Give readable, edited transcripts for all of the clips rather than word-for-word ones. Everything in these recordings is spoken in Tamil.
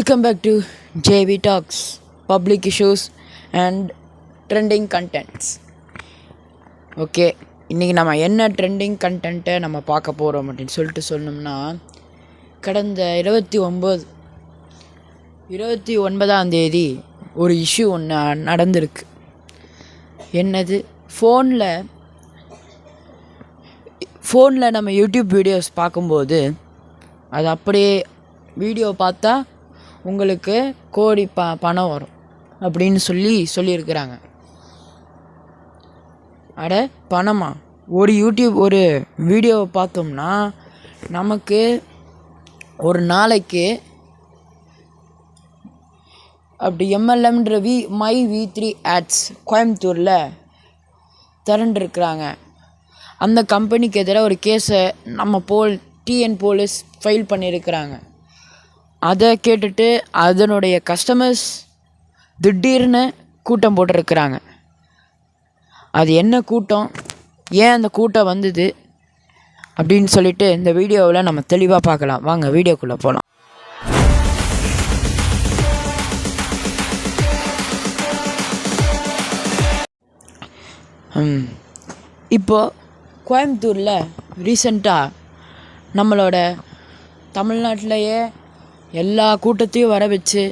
Welcome back to JV Talks, Public Issues and Trending Contents. Okay, இன்றைக்கி நம்ம என்ன ட்ரெண்டிங் கண்டென்ட்டை நம்ம பார்க்க போகிறோம் அப்படின்னு சொல்லணும்னா, கடந்த 29ஆம் தேதி ஒரு இஷ்யூ ஒன்று நடந்திருக்கு. என்னது? ஃபோனில் நம்ம யூடியூப் வீடியோஸ் பார்க்கும்போது அது அப்படியே வீடியோ பார்த்தா உங்களுக்கு கோடி பணம் வரும் அப்படின்னு சொல்லியிருக்கிறாங்க. அட பணமா? ஒரு வீடியோவை பார்த்தோம்னா நமக்கு ஒரு நாளைக்கு அப்படி எம்எல்எம்ன்ற மை V3 ஆட்ஸ் கோயம்புத்தூரில் திரண்டிருக்கிறாங்க. அந்த கம்பெனிக்கு எதிராக ஒரு கேஸை நம்ம டிஎன் போலீஸ் ஃபைல் பண்ணியிருக்கிறாங்க. அதை கேட்டுட்டு அதனுடைய கஸ்டமர்ஸ் திடீர்னு கூட்டம் போட்டிருக்கிறாங்க. அது என்ன கூட்டம், ஏன் அந்த கூட்டம் வந்தது அப்படின்னு சொல்லிட்டு இந்த வீடியோவில் நம்ம தெளிவாக பார்க்கலாம். வாங்க வீடியோக்குள்ளே போகலாம். இப்போது கோயம்புத்தூரில் ரீசெண்டாக நம்மளோட தமிழ்நாட்டிலையே எல்லா கூட்டத்தையும் வர வச்சு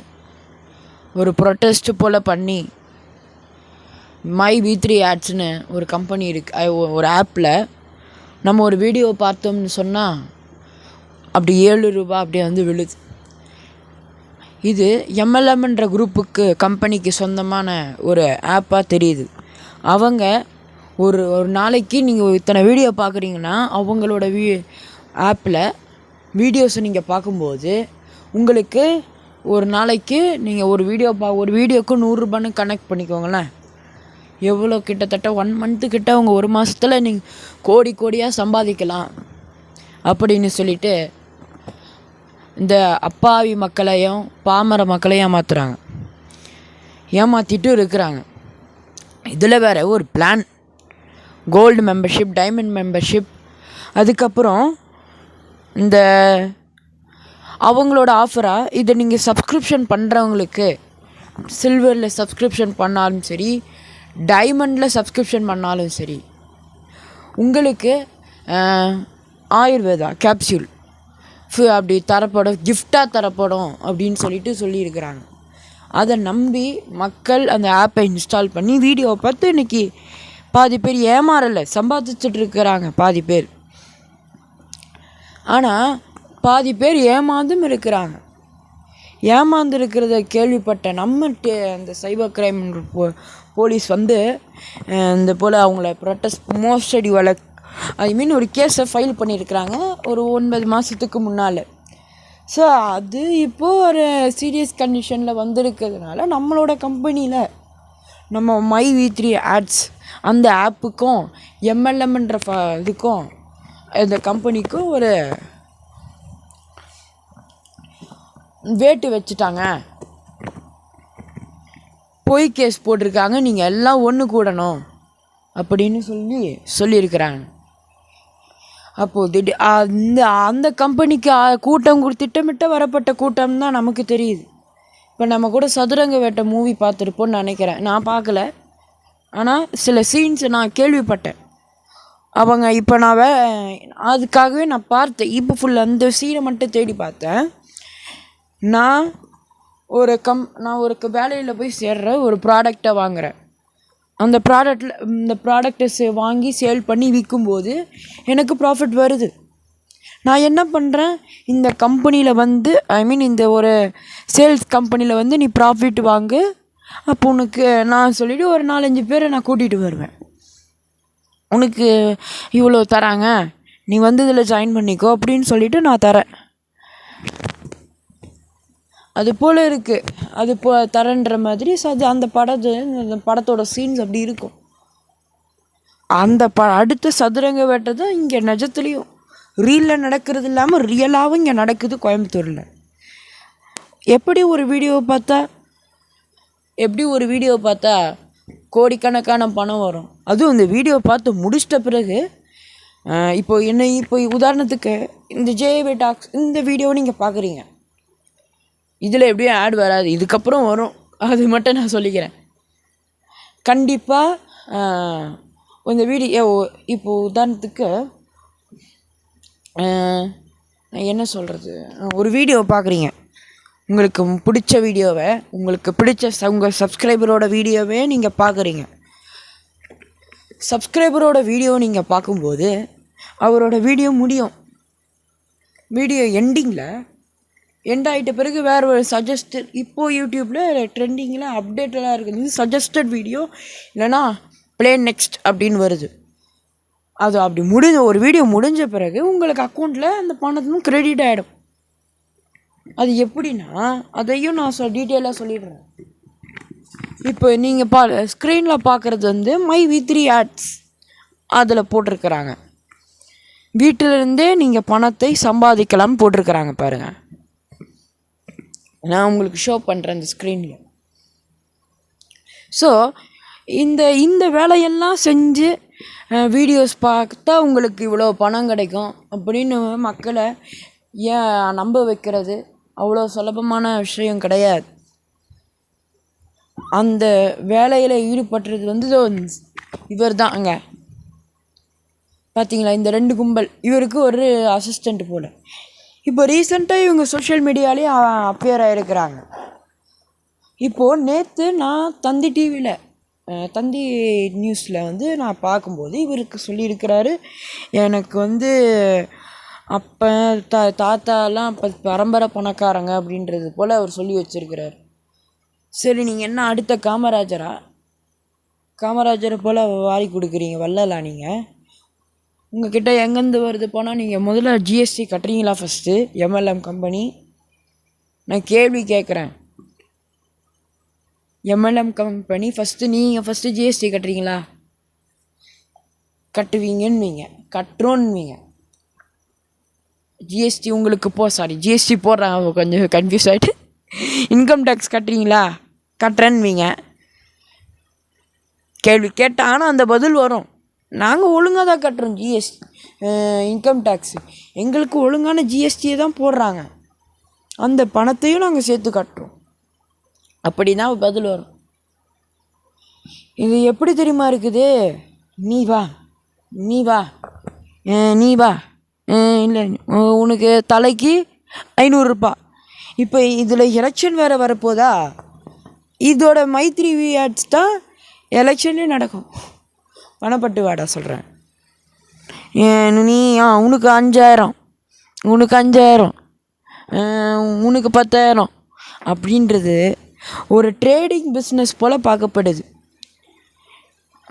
ஒரு ப்ரொட்டஸ்ட் போல் பண்ணி மை V3 ஆட்ஸ்னு ஒரு கம்பெனி இருக்குது. ஒரு ஆப்பில் நம்ம ஒரு வீடியோ பார்த்தோம்னு சொன்னால் அப்படி ₹7 அப்படியே வந்து விழுது. இது எம்எல்எம்ன்ற கம்பெனிக்கு சொந்தமான ஒரு ஆப்பாக தெரியுது. அவங்க ஒரு நாளைக்கு நீங்கள் இத்தனை வீடியோ பார்க்குறீங்கன்னா அவங்களோட ஆப்பில் வீடியோஸை நீங்கள் பார்க்கும்போது உங்களுக்கு ஒரு நாளைக்கு நீங்கள் ஒரு வீடியோக்கு ₹100 கனெக்ட் பண்ணிக்கோங்களேன். எவ்வளோ கிட்டத்தட்ட 1 மந்த்து கிட்ட அவங்க ஒரு மாதத்தில் நீங்கள் கோடியாக சம்பாதிக்கலாம் அப்படின்னு சொல்லிட்டு இந்த அப்பாவி மக்களையும் பாமர மக்களையும் ஏமாற்றிட்டு இருக்கிறாங்க. இதில் வேறு ஒரு plan, gold membership, diamond membership, அதுக்கப்புறம் இந்த அவங்களோட ஆஃபராக இதை நீங்கள் சப்ஸ்கிரிப்ஷன் பண்ணுறவங்களுக்கு சில்வரில் சப்ஸ்கிரிப்ஷன் பண்ணாலும் சரி, டைமண்டில் சப்ஸ்கிரிப்ஷன் பண்ணாலும் சரி, உங்களுக்கு ஆயுர்வேதா கேப்சியூல் அப்படி கிஃப்டாக தரப்படும் அப்படின்னு சொல்லியிருக்கிறாங்க. அதை நம்பி மக்கள் அந்த ஆப்பை இன்ஸ்டால் பண்ணி வீடியோவை பார்த்து இன்றைக்கி பாதி பேர் ஏமாறலை, சம்பாதிச்சுட்டு இருக்கிறாங்க பாதி பேர். ஆனால் பாதி பேர் ஏமாந்தும் இருக்கிறாங்க. ஏமாந்துருக்கிறத கேள்விப்பட்ட அந்த சைபர் கிரைம் போலீஸ் இந்த போல் அவங்கள மோசடி ஒரு கேஸை ஃபைல் பண்ணியிருக்கிறாங்க ஒரு 9 மாதத்துக்கு முன்னால். ஸோ அது இப்போது ஒரு சீரியஸ் கண்டிஷனில் வந்திருக்கிறதுனால நம்மளோட கம்பெனியில் நம்ம மை V3 ஆட்ஸ் அந்த ஆப்புக்கும் எம்எல்எம்ன்ற இதுக்கும் இந்த கம்பெனிக்கும் ஒரு வேட்டு வச்சுட்டாங்க, பொய் கேஸ் போட்டிருக்காங்க, நீங்கள் எல்லாம் ஒன்று கூடணும் அப்படின்னு சொல்லியிருக்கிறாங்க. அப்போது அந்த கம்பெனிக்கு திட்டமிட்ட வரப்பட்ட கூட்டம் தான் நமக்கு தெரியுது. இப்போ நம்ம கூட சதுரங்க வேட்டை மூவி பார்த்துருப்போன்னு நினைக்கிறேன். நான் பார்க்கல, ஆனால் சில சீன்ஸை நான் கேள்விப்பட்டேன். அவங்க இப்போ அதுக்காகவே நான் பார்த்தேன். இப்போ ஃபுல் அந்த சீனை மட்டும் தேடி பார்த்தேன். நான் ஒரு வேலையில் போய் சேர்றேன், ஒரு ப்ராடக்டை வாங்குகிறேன். அந்த ப்ராடக்டை வாங்கி சேல் பண்ணி விற்கும்போது எனக்கு ப்ராஃபிட் வருது. நான் என்ன பண்ணுறேன், இந்த கம்பெனியில் இந்த ஒரு சேல்ஸ் கம்பெனியில் நீ ப்ராஃபிட் வாங்கு, அப்போ உனக்கு நான் சொல்லிவிட்டு ஒரு 4-5 பேரை நான் கூட்டிகிட்டு வருவேன். உனக்கு இவ்வளோ தராங்க, நீ இதில் ஜாயின் பண்ணிக்கோ அப்படின்னு சொல்லிவிட்டு நான் தரேன். அது போல் இருக்குது, அது தரன்ற மாதிரி. அந்த படத்தோட சீன்ஸ் அப்படி இருக்கும். அடுத்த சதுரங்க வேட்டை தான் இங்கே நிஜத்துலேயும் ரீலில் நடக்கிறது இல்லாமல் ரியலாகவும் இங்கே நடக்குது கோயம்புத்தூரில். எப்படி ஒரு வீடியோ பார்த்தா கோடிக்கணக்கான பணம் வரும். அதுவும் இந்த வீடியோ பார்த்து முடிச்சிட்ட பிறகு இப்போ உதாரணத்துக்கு இந்த JV Talks இந்த வீடியோவை நீங்கள் பார்க்குறீங்க. இதில் எப்படியும் ஆட் வராது, இதுக்கப்புறம் வரும், அது மட்டும் நான் சொல்லிக்கிறேன். கண்டிப்பாக இந்த வீடியோ இப்போது உதாரணத்துக்கு என்ன சொல்கிறது, ஒரு வீடியோ பார்க்குறீங்க, உங்களுக்கு பிடிச்ச வீடியோவை, உங்களுக்கு பிடிச்ச உங்கள் சப்ஸ்கிரைபரோட வீடியோவே நீங்கள் பார்க்குறீங்க. சப்ஸ்கிரைபரோட வீடியோ நீங்கள் பார்க்கும்போது அவரோட வீடியோ முடியும், வீடியோ எண்ட் ஆகிட்ட பிறகு வேறு ஒரு சஜஸ்டட், இப்போது யூடியூப்பில் ட்ரெண்டிங்கில் அப்டேட்டடாக இருக்குது சஜஸ்டட் வீடியோ, இல்லைனா ப்ளே நெக்ஸ்ட் அப்படின்னு வருது. அது அப்படி ஒரு வீடியோ முடிஞ்ச பிறகு உங்களுக்கு அக்கௌண்ட்டில் அந்த பணத்தும் கிரெடிட் ஆகிடும். அது எப்படின்னா அதையும் நான் டீட்டெயிலாக சொல்லிடுறேன். இப்போ நீங்கள் ஸ்க்ரீனில் பார்க்குறது வந்து மை V3 ஆட்ஸ், அதில் போட்டிருக்கிறாங்க. வீட்டிலிருந்தே நீங்கள் பணத்தை சம்பாதிக்கலாம்னு போட்டிருக்கிறாங்க பாருங்கள். நான் உங்களுக்கு ஷோ பண்ணுறேன் இந்த ஸ்க்ரீனில். ஸோ இந்த வேலையெல்லாம் செஞ்சு வீடியோஸ் பார்த்தா உங்களுக்கு இவ்வளோ பணம் கிடைக்கும் அப்படின்னு மக்களை ஏன் நம்ப வைக்கிறது அவ்வளோ சுலபமான விஷயம் கிடையாது. அந்த வேலையில் ஈடுபட்டுறது வந்து இவர் தான். அங்கே பார்த்தீங்களா, இந்த 2 கும்பல், இவருக்கு ஒரு அசிஸ்டண்ட் போல். இப்போ ரீசெண்டாக இவங்க சோஷியல் மீடியாலேயே அப்பியர் ஆகிருக்கிறாங்க. இப்போது நேற்று நான் தந்தி டிவியில், தந்தி நியூஸில் வந்து நான் பார்க்கும்போது இவருக்கு சொல்லியிருக்கிறாரு, எனக்கு வந்து அப்போ தாத்தாலாம் இப்போ பரம்பரை பணக்காரங்க அப்படின்றது போல் அவர் சொல்லி வச்சுருக்கிறார். சரி, நீங்கள் என்ன அடுத்த காமராஜரை போல் வாரி கொடுக்குறீங்க, வள்ளலா நீங்கள்? உங்கள்கிட்ட எங்கேருந்து வருது போனால் நீங்கள் முதல்ல GST கட்டுறீங்களா? ஃபஸ்ட்டு MLM கம்பெனி, நான் கேள்வி கேட்குறேன். MLM கம்பெனி நீங்கள் ஃபஸ்ட்டு GST கட்டுறீங்களா? கட்டுவீங்கன்னுவீங்க, கட்டுறோன்னுவீங்க. GST உங்களுக்கு GST போடுறாங்க, கொஞ்சம் கன்ஃபியூஸ் ஆகிட்டு. இன்கம் டேக்ஸ் கட்டுறீங்களா? கட்டுறேன்னுவீங்க. கேள்வி கேட்டால் ஆனால் அந்த பதில் வரும், நாங்கள் ஒழுங்காக தான் கட்டுறோம் GST, இன்கம் டேக்ஸு எங்களுக்கு ஒழுங்கான GSTயை தான் போடுறாங்க, அந்த பணத்தையும் நாங்கள் சேர்த்து கட்டுறோம், அப்படி தான் பதில் வரும். இது எப்படி தெரியுமா இருக்குது? நீ வா இல்லை, உனக்கு தலைக்கு 500 ரூபாய். இப்போ இதில் எலெக்ஷன் வேறு வரப்போதா, இதோட மைத்ரி ஆட்ஸ் தான் எலெக்ஷன்லேயும் நடக்கும். பணப்பட்டு வாடா சொல்கிறேன். நீ உனக்கு 5000, உனக்கு 5000, உனக்கு 10,000 அப்படின்றது ஒரு ட்ரேடிங் பிஸ்னஸ் போல் பார்க்கப்படுது.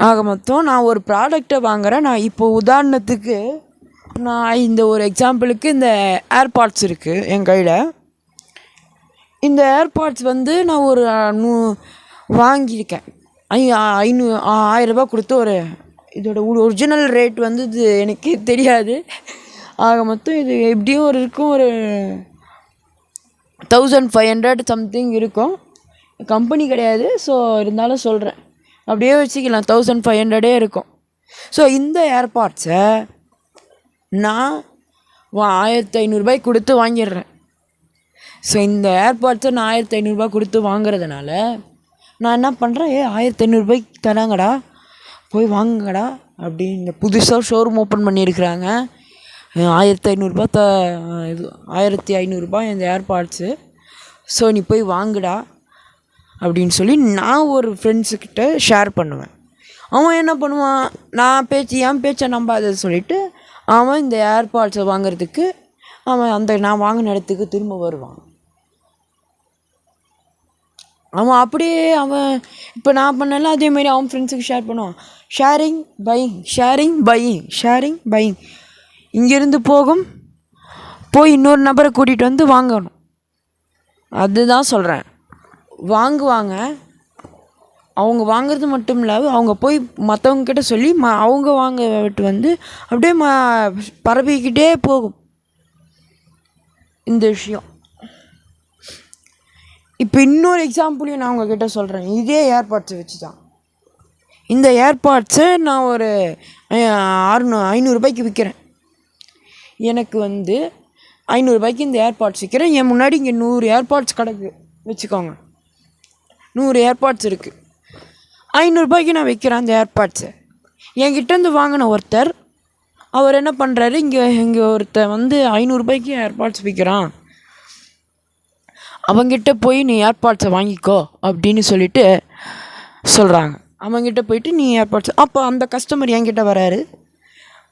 ஆக மொத்தம் நான் ஒரு ப்ராடக்டை வாங்குகிறேன். நான் இப்போ உதாரணத்துக்கு நான் இந்த ஒரு எக்ஸாம்பிளுக்கு இந்த ஏர்பாட்ஸ் இருக்குது என் கையில். இந்த ஏர்பாட்ஸ் வந்து நான் ஒரு வாங்கியிருக்கேன், 1000 ரூபா கொடுத்து. இதோட ஒரிஜினல் ரேட் வந்து இது எனக்கு தெரியாது. ஆக மொத்தம் இது எப்படியும் இருக்கும், ஒரு 1500 சம்திங் இருக்கும். கம்பெனி கிடையாது, ஸோ இருந்தாலும் சொல்கிறேன், அப்படியே வச்சுக்கலாம், 1500 இருக்கும். ஸோ இந்த ஏர்பாட்ஸை நான் 1500 ரூபாய்க்கு கொடுத்து வாங்கிடுறேன். ஸோ இந்த ஏர்பாட்ஸை நான் 1500 ரூபாய் கொடுத்து வாங்குறதுனால நான் என்ன பண்ணுறேன், 1500 ரூபாய்க்கு தராங்கடா, போய் வாங்குங்கடா அப்படின்னு புதுசாக ஷோரூம் ஓப்பன் பண்ணியிருக்கிறாங்க. 1500 ரூபா இது 1500 ரூபாய் இந்த ஏர்பாட்ஸு, ஸோ நீ போய் வாங்குடா அப்படின்னு சொல்லி நான் ஒரு ஃப்ரெண்ட்ஸுக்கிட்ட ஷேர் பண்ணுவேன். அவன் என்ன பண்ணுவான், என் பேச்சை நம்பாத சொல்லிவிட்டு அவன் இந்த ஏர்பாட்ஸை வாங்குறதுக்கு அவன் நான் வாங்கின இடத்துக்கு திரும்ப வருவான். அவன் அப்படியே இப்போ நான் பண்ணல அதேமாரி அவன் ஃப்ரெண்ட்ஸுக்கு ஷேர் பண்ணுவான். ஷேரிங் பையிங் இங்கேருந்து போய் இன்னொரு நபரை கூட்டிகிட்டு வந்து வாங்கணும். அதுதான் சொல்கிறேன், வாங்குவாங்க. அவங்க வாங்குறது மட்டும் இல்லாமல் அவங்க போய் மற்றவங்கக்கிட்ட சொல்லி அவங்க வாங்க விட்டு வந்து அப்படியே பரப்பிக்கிட்டே போகும் இந்த விஷயம். இப்போ இன்னொரு எக்ஸாம்பிளையும் நான் உங்ககிட்ட சொல்கிறேன், இதே ஏர்பாட்ஸை வச்சு தான். இந்த ஏர்பாட்ஸை நான் ஒரு 500 ரூபாய்க்கு விற்கிறேன். எனக்கு வந்து 500 இந்த ஏர்பாட்ஸ் விற்கிறேன், என் முன்னாடி இங்கே 100 ஏர்பாட்ஸ் கிடக்கு வச்சுக்கோங்க, 100 ஏர்பாட்ஸ் இருக்குது, 500 நான் விற்கிறேன் அந்த ஏர்பாட்ஸை. என்கிட்டேருந்து வாங்கின ஒருத்தர் அவர் என்ன பண்ணுறாரு, இங்கே ஒருத்தர் 500 ஏர்பாட்ஸ் விற்கிறான், அவங்கிட்ட போய் நீ ஏர்பாட்ஸை வாங்கிக்கோ அப்படின்னு சொல்லிட்டு சொல்கிறாங்க. அவங்ககிட்ட போயிட்டு நீ ஏர்பாட்ஸ், அப்போ அந்த கஸ்டமர் என்கிட்ட வராரு.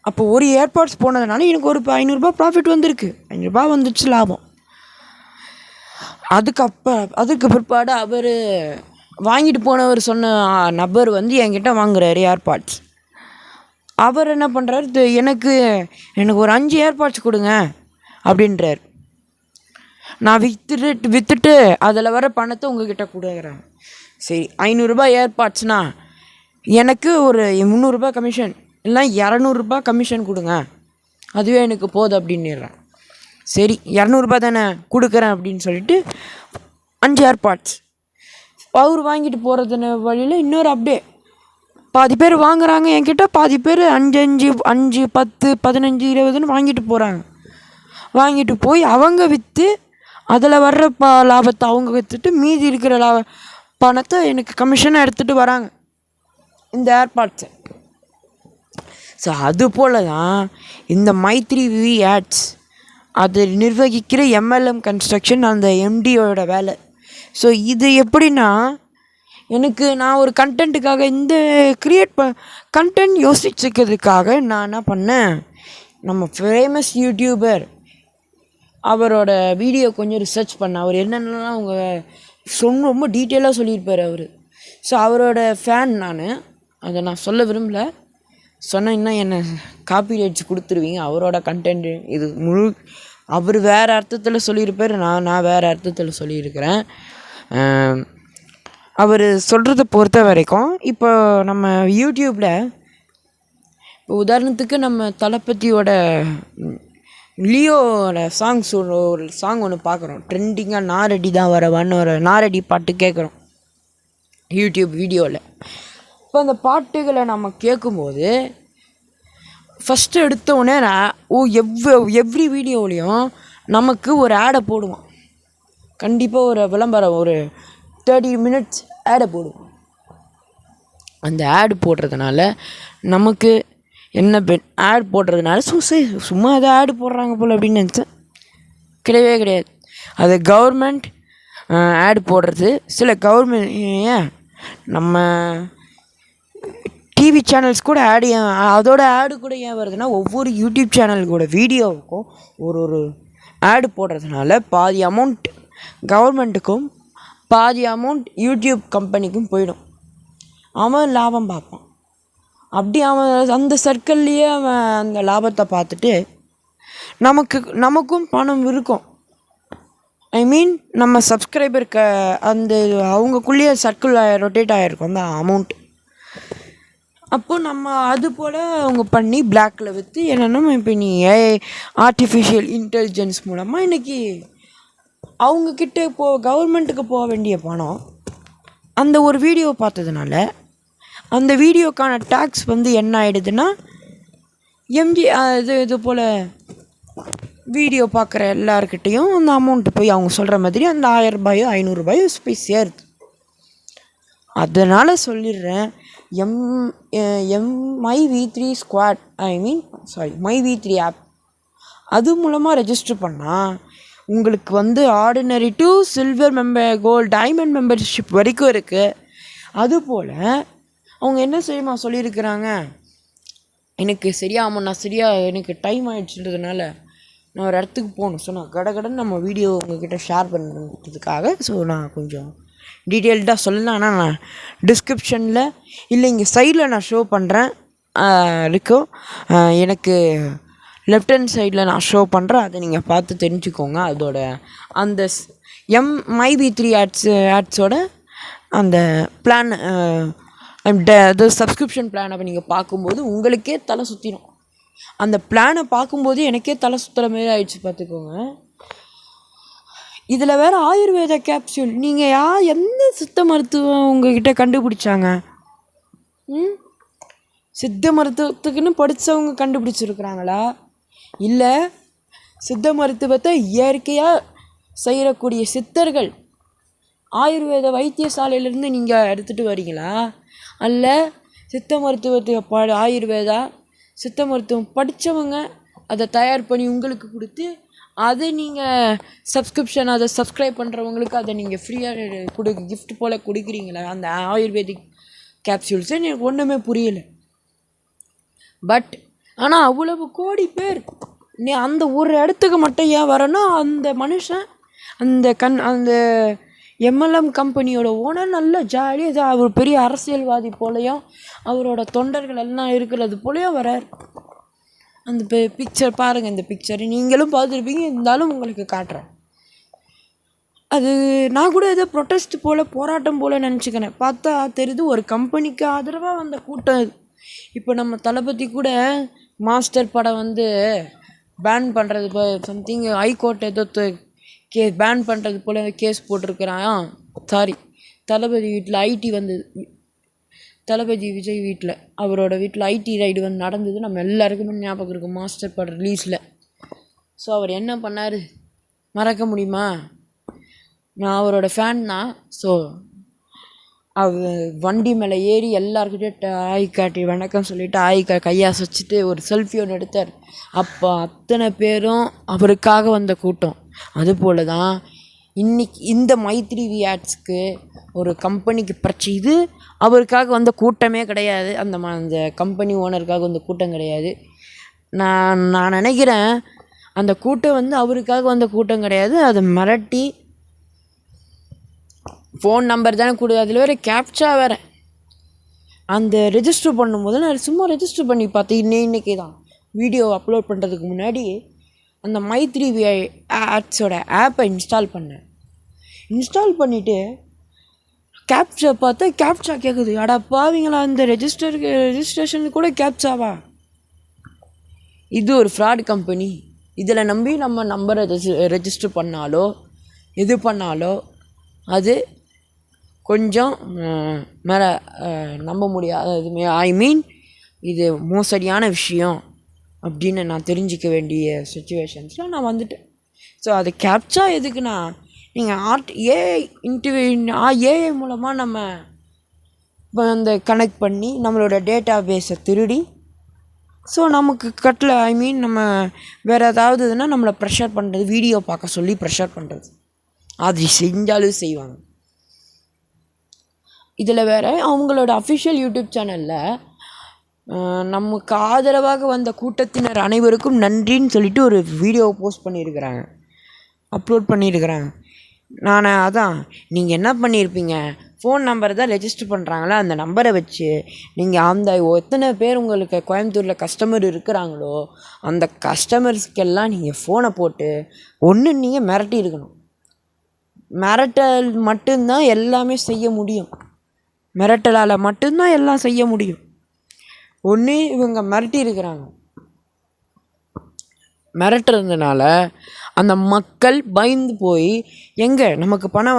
அப்போ ஒரு ஏர்பாட்ஸ் போனதுனால எனக்கு ஒரு 500 ப்ராஃபிட் வந்திருக்கு, 500 வந்துடுச்சு லாபம். அதுக்கு பிற்பாடு அவர் வாங்கிட்டு போனவர் சொன்ன நபர் என்கிட்ட வாங்குறாரு ஏர்பாட்ஸ். அவர் என்ன பண்ணுறாரு, எனக்கு ஒரு 5 ஏர்பாட்ஸ் கொடுங்க அப்படின்றார். நான் விற்றுட்டு அதில் வர பணத்தை உங்ககிட்ட கொடுக்குறேன். சரி, 500 ஏர்பாட்ஸ்னா எனக்கு ஒரு 300 கமிஷன் இல்லை 200 கமிஷன் கொடுங்க, அதுவே எனக்கு போதும் அப்படின்னுறேன். சரி, 200 தானே கொடுக்குறேன் அப்படின்னு சொல்லிட்டு 5 ஏர்பாட்ஸ் அவர் வாங்கிட்டு போகிறதுன வழியில் இன்னொரு அப்படியே பாதி பேர் வாங்குகிறாங்க என்கிட்ட, பாதி பேர் 5, 10, 15, 20 வாங்கிட்டு போகிறாங்க. வாங்கிட்டு போய் அவங்க விற்று அதில் வர்ற லாபத்தை அவங்க விற்றுட்டு மீதி இருக்கிற பணத்தை எனக்கு கமிஷனாக எடுத்துகிட்டு வராங்க இந்த ஏர்பாட்ஸை. ஸோ அது போல் தான் இந்த மை3வி ஆட்ஸ் அது நிர்வகிக்கிற MLM கன்ஸ்ட்ரக்ஷன் அந்த MDயோட வேலை. ஸோ இது எப்படின்னா, நான் ஒரு கண்டென்ட்டுக்காக இந்த கண்டென்ட் யோசிச்சுக்கிறதுக்காக நான் என்ன பண்ணேன், நம்ம ஃபேமஸ் யூடியூபர் அவரோட வீடியோ கொஞ்சம் ரிசர்ச் பண்ணேன். அவர் என்னென்னலாம் அவங்க ரொம்ப டீட்டெயிலாக சொல்லியிருப்பார் அவர். ஸோ அவரோட ஃபேன் அதை நான் சொல்ல விரும்பலை, சொன்னீங்கன்னா என்னை காப்பி ரைட்ஸ் கொடுத்துருவீங்க. அவரோட கண்டென்ட்டு இது அவர் வேறு அர்த்தத்தில் சொல்லியிருப்பார், நான் வேறு அர்த்தத்தில் சொல்லியிருக்கிறேன். அவர் சொல்கிறத பொறுத்த வரைக்கும் இப்போ நம்ம யூடியூப்பில் இப்போ உதாரணத்துக்கு நம்ம தளபதியோட லியோட ஒரு சாங் ஒன்று பார்க்குறோம், ட்ரெண்டிங்காக நாரடி தான் வரவான்னு ஒரு நாரடி பாட்டு கேட்குறோம் யூடியூப் வீடியோவில். இப்போ அந்த பாட்டுகளை நம்ம கேட்கும்போது ஃபஸ்ட்டு எடுத்தோடனே எவ்ரி வீடியோவிலையும் நமக்கு ஒரு ஆடை போடுவான், கண்டிப்பாக ஒரு விளம்பரம், ஒரு 30 minutes ஆடை போடுவோம். அந்த ஆடு போடுறதுனால நமக்கு என்ன ஆட் போடுறதுனால சும்மா அதை ஆடு போடுறாங்க போல் அப்படின்னு நினச்சேன். கிடையவே கிடையாது. அது கவர்மெண்ட் ஆடு போடுறது. சில கவர்மெண்ட் ஏன் நம்ம டிவி சேனல்ஸ் கூட ஆடு, அதோட ஆடு கூட ஏன் வருதுன்னா, ஒவ்வொரு யூடியூப் சேனலுக்கூட வீடியோவுக்கும் ஒரு ஆடு போடுறதுனால பாதி அமௌண்ட் கவர்மெண்ட்டுக்கும் பாதி அமௌண்ட் யூடியூப் கம்பெனிக்கும் போயிடும். அவன் லாபம் பார்ப்பான். அப்படி அவன் அந்த சர்க்கிள்லேயே அவன் அந்த லாபத்தை பார்த்துட்டு நமக்கும் பணம் இருக்கும். நம்ம சப்ஸ்கிரைபருக்கு அந்த அவங்கக்குள்ளேயே சர்க்கிள் ரொட்டேட் ஆகிருக்கும் அந்த அமௌண்ட். அப்போ நம்ம அது போல் அவங்க பண்ணி பிளாக்கில் விற்று என்னென்னா, இப்போ நீ ஆர்டிஃபிஷியல் இன்டெலிஜென்ஸ் மூலமாக இன்றைக்கி அவங்கக்கிட்ட கவர்மெண்ட்டுக்கு போக வேண்டிய பணம் அந்த ஒரு வீடியோ பார்த்ததுனால அந்த வீடியோக்கான டேக்ஸ் என்ன ஆகிடுதுன்னா, இது போல் வீடியோ பார்க்குற எல்லாருக்கிட்டேயும் அந்த அமௌண்ட்டு போய் அவங்க சொல்கிற மாதிரி அந்த 1000 500 போய் சேருது. அதனால் சொல்லிடுறேன், மை3 ஸ்குவாட் மை3 ஆப் அது மூலமாக ரெஜிஸ்டர் பண்ணால் உங்களுக்கு ordinary to silver gold diamond membership வரைக்கும் இருக்குது. அதுபோல் அவங்க என்ன சொல்லியிருக்கிறாங்க, எனக்கு எனக்கு டைம் ஆகிடுச்சுன்றதுனால நான் ஒரு இடத்துக்கு போகணும். ஸோ நான் கடகடன்னு நம்ம வீடியோ உங்கள்கிட்ட ஷேர் பண்ணுறதுக்காக நான் கொஞ்சம் டீட்டெயில்டாக சொல்லலாம். ஆனால் நான் டிஸ்கிரிப்ஷனில் இல்லை இங்கே சைடில் நான் ஷோ பண்ணுறேன் இருக்கும். எனக்கு லெஃப்ட் ஹேண்ட் சைடில் நான் ஷோ பண்ணுறேன், அதை நீங்கள் பார்த்து தெரிஞ்சுக்கோங்க. அதோட அந்த மை3 ஆட்ஸோட அந்த பிளான் அது சப்ஸ்கிரிப்ஷன் பிளானை நீங்கள் பார்க்கும்போது உங்களுக்கே தலை சுற்றிடும். அந்த பிளானை பார்க்கும்போது எனக்கே தலை சுற்றுற மாரி ஆயிடுச்சு பார்த்துக்கோங்க. இதில் வேறு ஆயுர்வேத கேப்சூல். நீங்கள் எந்த சித்த மருத்துவம் உங்கள்கிட்ட கண்டுபிடிச்சாங்க? சித்த மருத்துவத்துக்குன்னு படித்தவங்க கண்டுபிடிச்சிருக்கிறாங்களா, இல்லை சித்த மருத்துவத்தை இயற்கையாக செய்யக்கூடிய சித்தர்கள் ஆயுர்வேத வைத்தியசாலையிலேருந்து நீங்கள் எடுத்துகிட்டு வரீங்களா? அல்ல சித்த மருத்துவத்தை ஆயுர்வேதா சித்த மருத்துவம் படித்தவங்க அதை தயார் பண்ணி உங்களுக்கு கொடுத்து அதை நீங்கள் அதை சப்ஸ்கிரைப் பண்ணுறவங்களுக்கு அதை நீங்கள் ஃப்ரீயாக கிஃப்ட் போல் கொடுக்குறீங்களா? அந்த ஆயுர்வேதிக் கேப்சூல்ஸு எனக்கு ஒன்றுமே புரியலை. பட் ஆனால் அவ்வளவு கோடி பேர் நீ அந்த ஒரு இடத்துக்கு மட்டும் ஏன் வரணும்? அந்த மனுஷன் அந்த எம்எல்எம் கம்பெனியோட ஓனர் நல்ல ஜாலியாக அவர் பெரிய அரசியல்வாதி போலையும் அவரோட தொண்டர்கள் எல்லாம் இருக்கிறது போலையும் வரார். அந்த பிக்சர் பாருங்கள், இந்த பிக்சர் நீங்களும் பார்த்துருப்பீங்க, இருந்தாலும் உங்களுக்கு காட்டுறேன். அது நான் கூட ஏதோ ப்ரொட்டஸ்ட் போல் போராட்டம் போல் நினச்சிக்கினேன். பார்த்தா தெரியுது ஒரு கம்பெனிக்கு ஆதரவாக வந்த கூட்டம் இது. இப்போ நம்ம தளபதி கூட மாஸ்டர் படம் பேன் பண்ணுறது சம்திங் ஹைகோர்ட் ஏதோ பேன் பண்ணுறது போல் கேஸ் போட்டிருக்கிறான். சாரி, தளபதி வீட்டில் ஐடி தளபதி விஜய் வீட்டில் அவரோட வீட்டில் ஐடி ரைடு நடந்தது. நம்ம எல்லாருக்குமே ஞாபகம் இருக்கும் மாஸ்டர் படம் ரிலீஸில். ஸோ அவர் என்ன பண்ணார் மறக்க முடியுமா? நான் அவரோட ஃபேன் தான். ஸோ அவர் வண்டி மேலே ஏறி எல்லாருக்கிட்டே ஆய் காட்டி வணக்கம் சொல்லிவிட்டு கையாசச்சிட்டு ஒரு செல்ஃபி ஒன்று எடுத்தார். அப்போ அத்தனை பேரும் அவருக்காக வந்த கூட்டம். அதுபோல் தான் இன்றைக்கி இந்த மைத்ரி ஆட்ஸ்க்கு ஒரு கம்பெனிக்கு பிரச்சனை. இது அவருக்காக வந்த கூட்டமே கிடையாது. அந்த கம்பெனி ஓனருக்காக வந்த கூட்டம் கிடையாது. நான் நினைக்கிறேன் அந்த கூட்டம் அவருக்காக வந்த கூட்டம் கிடையாது. அதை மிரட்டி ஃபோன் நம்பர் தானே கொடு, அதில் வேறு கேப்சா வேறு. அந்த ரெஜிஸ்டர் பண்ணும்போது நான் சும்மா ரெஜிஸ்டர் பண்ணி பார்த்தேன். இன்றைக்கி தான் வீடியோ அப்லோட் பண்ணுறதுக்கு முன்னாடி அந்த மைத்ரி ஆட்ஸோட ஆப்பை இன்ஸ்டால் பண்ணேன். இன்ஸ்டால் பண்ணிவிட்டு கேப்சா பார்த்தா கேப்சா கேட்குது. அடா பாவீங்களா, அந்த ரெஜிஸ்ட்ரேஷனுக்கு கூட கேப்சாவா? இது ஒரு ஃப்ராட் கம்பெனி. இதில் நம்பி நம்ம நம்பரை ரெஜிஸ்டர் பண்ணாலோ எது பண்ணாலோ அது கொஞ்சம் மேலே நம்ப முடியாத இது மோசடியான விஷயம் அப்படின்னு நான் தெரிஞ்சிக்க வேண்டிய சுச்சுவேஷன்ஸில் நான் வந்துட்டேன். ஸோ அது கேப்சா எதுக்குன்னா, நீங்கள் ஏஐ மூலமாக நம்ம கனெக்ட் பண்ணி நம்மளோட டேட்டா பேஸை திருடி ஸோ நமக்கு நம்ம வேறு ஏதாவது இதுனால் நம்மளை ப்ரெஷர் பண்ணுறது, வீடியோ பார்க்க சொல்லி ப்ரெஷர் பண்ணுறது, அது செஞ்சாலும் செய்வாங்க. இதில் வேறு அவங்களோட அஃபிஷியல் யூடியூப் சேனலில் நமக்கு ஆதரவாக வந்த கூட்டத்தினர் அனைவருக்கும் நன்றின்னு சொல்லிட்டு ஒரு வீடியோ அப்லோட் பண்ணியிருக்கிறாங்க. அதான் நீங்கள் என்ன பண்ணியிருப்பீங்க, ஃபோன் நம்பரை தான் ரெஜிஸ்டர் பண்ணுறாங்களா, அந்த நம்பரை வச்சு நீங்கள் எத்தனை பேர் உங்களுக்கு கோயம்புத்தூரில் கஸ்டமர் இருக்கிறாங்களோ அந்த கஸ்டமர்ஸ்க்கெல்லாம் நீங்கள் ஃபோனை போட்டு நீங்கள் மிரட்டி இருக்கணும். மிரட்டல் மட்டும்தான் எல்லாமே செய்ய முடியும். மிரட்டலால் மட்டும்தான் எல்லாம் செய்ய முடியும். இவங்க மிரட்டி இருக்கிறாங்க. மிரட்டுறதுனால அந்த மக்கள் பயந்து போய் நமக்கு பணம்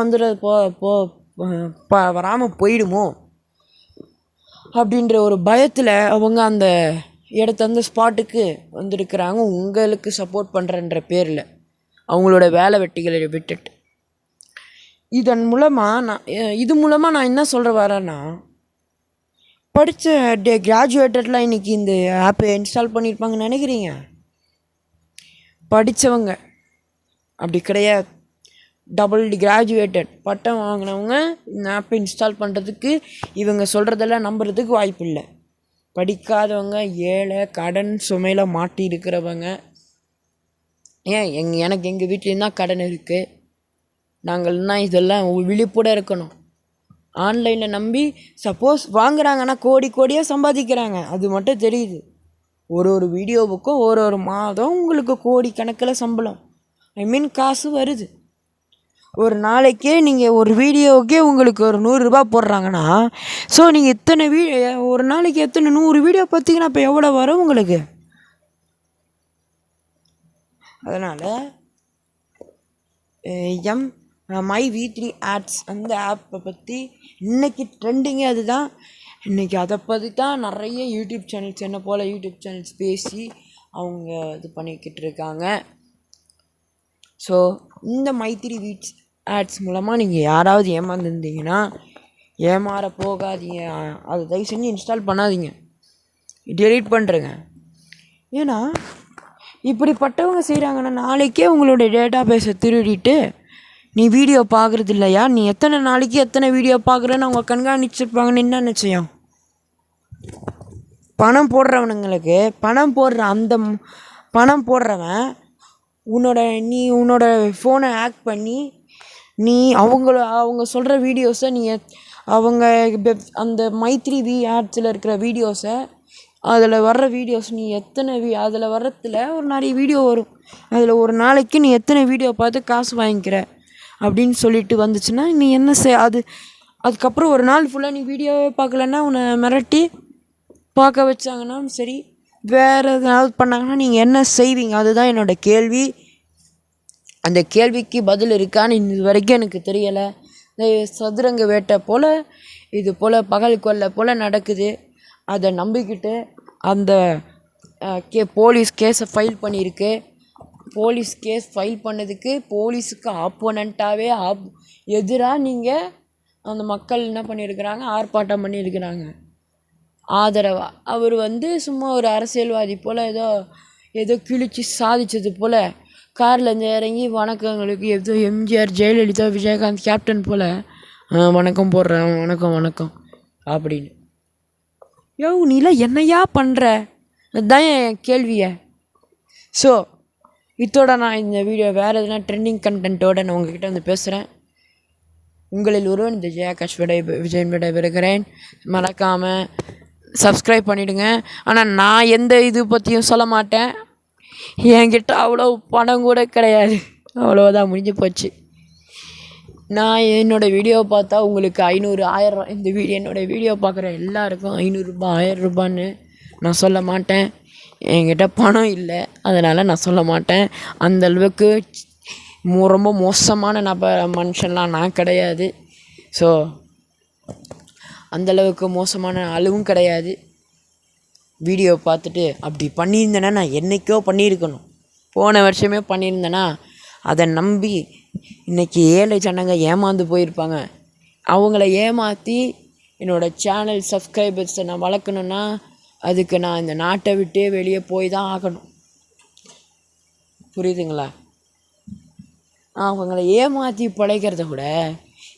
வராமல் போயிடுமோ அப்படின்ற ஒரு பயத்தில் அவங்க அந்த அந்த ஸ்பாட்டுக்கு வந்திருக்கிறாங்க. உங்களுக்கு சப்போர்ட் பண்ணுறன்ற பேரில் அவங்களோட வேலை வெட்டிகளை விட்டுட்டு. இது மூலமாக நான் என்ன சொல்கிற வரேன்னா, படித்த கிராஜுவேட்டட்லாம் இன்றைக்கி இந்த ஆப்பை இன்ஸ்டால் பண்ணியிருப்பாங்கன்னு நினைக்கிறீங்க? படித்தவங்க அப்படி கிடையாது. டபுள் கிராஜுவேட்டட் பட்டம் வாங்கினவங்க இந்த ஆப்பை இன்ஸ்டால் பண்ணுறதுக்கு இவங்க சொல்கிறதெல்லாம் நம்புறதுக்கு வாய்ப்பு இல்லை. படிக்காதவங்க, ஏழை, கடன் சுமையில் மாட்டி இருக்கிறவங்க. எனக்கு எங்கள் வீட்லேயும் தான் கடன் இருக்குது. நாங்கள்னா இதெல்லாம் விழிப்போட இருக்கணும். ஆன்லைனில் நம்பி சப்போஸ் வாங்குறாங்கன்னா கோடியாக சம்பாதிக்கிறாங்க, அது மட்டும் தெரியுது. ஒரு வீடியோவுக்கும் ஒரு மாதம் உங்களுக்கு கோடி கணக்கில் சம்பளம், காசு வருது. ஒரு நாளைக்கே நீங்கள் ஒரு வீடியோவுக்கே உங்களுக்கு ஒரு 100 ரூபா போடுறாங்கன்னா, ஸோ நீங்கள் இத்தனை ஒரு நாளைக்கு எத்தனை 100 வீடியோ பார்த்தீங்கன்னா இப்போ எவ்வளோ வரும் உங்களுக்கு? அதனால் மை V3 ஆட்ஸ் அந்த ஆப்பை பற்றி இன்றைக்கி ட்ரெண்டிங்கே அதுதான். இன்றைக்கி அதை பற்றி தான் நிறைய யூடியூப் சேனல்ஸ், என்ன போல் யூடியூப் சேனல்ஸ் பேசி அவங்க இது பண்ணிக்கிட்டு இருக்காங்க. ஸோ இந்த மைத்திரி வீட்ஸ் ஆட்ஸ் மூலமாக நீங்கள் யாராவது ஏமாந்துருந்தீங்கன்னா ஏமாற போகாதீங்க. அதை தயவு செஞ்சு இன்ஸ்டால் பண்ணாதீங்க, டெலீட் பண்ணுறேங்க. ஏன்னா இப்படிப்பட்டவங்க செய்கிறாங்கன்னா நாளைக்கே உங்களோட டேட்டா பேஸை திருடிட்டு நீ வீடியோ பார்க்குறது இல்லையா, நீ எத்தனை நாளைக்கு எத்தனை வீடியோ பார்க்குறேன்னு அவங்க கண்காணிச்சிருப்பாங்கன்னு என்ன நிச்சயம்? பணம் போடுறவனுங்களுக்கு பணம் போடுறவன் உன்னோட ஃபோனை ஹேக் பண்ணி நீ அவங்க சொல்கிற வீடியோஸை அவங்க அந்த மைத்ரி ஆட்ஸில் இருக்கிற வீடியோஸை அதில் வர்ற வீடியோஸ் நீ எத்தனை அதில் வர்றதுல ஒரு நிறைய வீடியோ வரும், அதில் ஒரு நாளைக்கு நீ எத்தனை வீடியோ பார்த்து காசு வாங்கிக்கிற அப்படின்னு சொல்லிட்டு வந்துச்சுன்னா நீ என்ன அதுக்கப்புறம் ஒரு நாள் ஃபுல்லாக நீ வீடியோவே பார்க்கலன்னா உன்னை மிரட்டி பார்க்க வச்சாங்கன்னா சரி, வேறு எதாவது பண்ணாங்கன்னா நீங்கள் என்ன செய்வீங்க? அதுதான் என்னோடய கேள்வி. அந்த கேள்விக்கு பதில் இருக்கான்னு இது வரைக்கும் எனக்கு தெரியலை. இந்த சதுரங்க வேட்டை போல் இது போல் பகல் கொள்ளை போல் நடக்குது. அதை நம்பிக்கிட்டு அந்த போலீஸ் கேஸை ஃபைல் பண்ணியிருக்கு. போலீஸ் கேஸ் ஃபைல் பண்ணதுக்கு போலீஸுக்கு ஆப்போனண்ட்டாகவே எதிராக நீங்கள் அந்த மக்கள் என்ன பண்ணியிருக்கிறாங்க, ஆர்ப்பாட்டம் பண்ணியிருக்கிறாங்க ஆதரவாக. அவர் சும்மா ஒரு அரசியல்வாதி போல் ஏதோ கிழிச்சு சாதித்தது போல் கார்லேருந்து இறங்கி வணக்கங்களுக்கு ஏதோ எம்ஜிஆர், ஜெயலலிதா, விஜயகாந்த் கேப்டன் போல் வணக்கம் போடுறேன், வணக்கம் அப்படின்னு. நீலாம் என்னையா பண்ணுற? அதுதான் என் கேள்வியை. ஸோ இதோட நான் இந்த வீடியோ வேறு எதுனா ட்ரெண்டிங் கண்டென்ட்டோடு நான் உங்கள்கிட்ட பேசுகிறேன். உங்களில் ஒருவன் இந்த ஜெயாகாஷ் விஜயன் விடைபெறுகிறேன். மறக்காமல் சப்ஸ்கிரைப் பண்ணிவிடுங்க. ஆனால் நான் எந்த இது பற்றியும் சொல்ல மாட்டேன். என்கிட்ட அவ்வளோ பணம் கூட கிடையாது, அவ்வளோதான், முடிஞ்சு போச்சு. நான் என்னோடய வீடியோவை பார்த்தா உங்களுக்கு 500, 1000 என்னோடய வீடியோ பார்க்குற எல்லாருக்கும் 500 ரூபாய் 1000 ரூபான்னு நான் சொல்ல மாட்டேன். என்கிட்ட பணம் இல்லை, அதனால் நான் சொல்ல மாட்டேன். அந்தளவுக்கு ரொம்ப மோசமான மனுஷன்லாம் நான் கிடையாது. ஸோ அந்தளவுக்கு மோசமான அளவும் கிடையாது. வீடியோ பார்த்துட்டு அப்படி பண்ணியிருந்தேன்னா நான் என்றைக்கோ பண்ணியிருக்கணும், போன வருஷமே பண்ணியிருந்தேன்னா அதை நம்பி இன்றைக்கி ஏழை ஜனங்க ஏமாந்து போயிருப்பாங்க. அவங்கள ஏமாற்றி என்னோடய சேனல் சப்ஸ்கிரைபர்ஸை நான் வளர்க்கணுன்னா அதுக்கு நான் இந்த நாட்டை விட்டே வெளியே போய் தான் ஆகணும். புரியுதுங்களா? அவங்கள ஏமாற்றி பிழைக்கிறத விட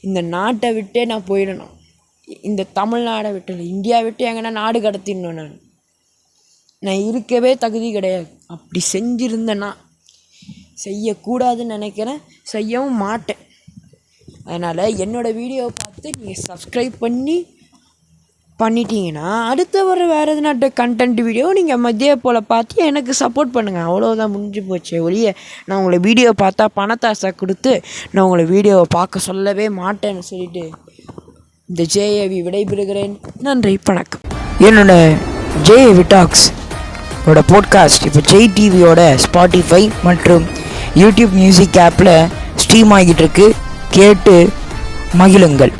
இந்த நாட்டை விட்டே நான் போயிடணும். இந்த தமிழ்நாடை விட்டு இந்தியா விட்டு எங்கன்னா நாடு கடத்திடணும். நான் இருக்கவே தகுதி கிடையாது. அப்படி செஞ்சுருந்தேன்னா செய்யக்கூடாதுன்னு நினைக்கிறேன், செய்யவும் மாட்டேன். அதனால் என்னோடய வீடியோவை பார்த்து நீங்கள் சப்ஸ்கிரைப் பண்ணிட்டீங்கன்னா அடுத்த வர வேறு எதுனா கண்டென்ட் வீடியோ நீங்கள் மதிய போல் பார்த்து எனக்கு சப்போர்ட் பண்ணுங்கள். அவ்வளோதான், முடிஞ்சு போச்சு. ஒழிய நான் உங்களை வீடியோ பார்த்தா பணத்தாசை கொடுத்து நான் உங்களை வீடியோவை பார்க்க சொல்லவே மாட்டேன்னு சொல்லிட்டு இந்த ஜேஏவி விடைபெறுகிறேன். நன்றி, வணக்கம். என்னோட ஜேஏவி டாக்ஸ் போட்காஸ்ட் இப்போ ஜெய் டிவியோட ஸ்பாட்டிஃபை மற்றும் யூடியூப் மியூசிக் ஆப்பில் ஸ்ட்ரீம் ஆகிட்டு இருக்கு. கேட்டு மகிழுங்கள்.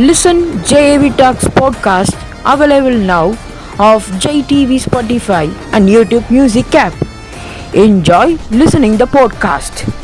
Listen JAV Talks podcast available now of JTV Spotify and YouTube Music app. Enjoy listening the podcast.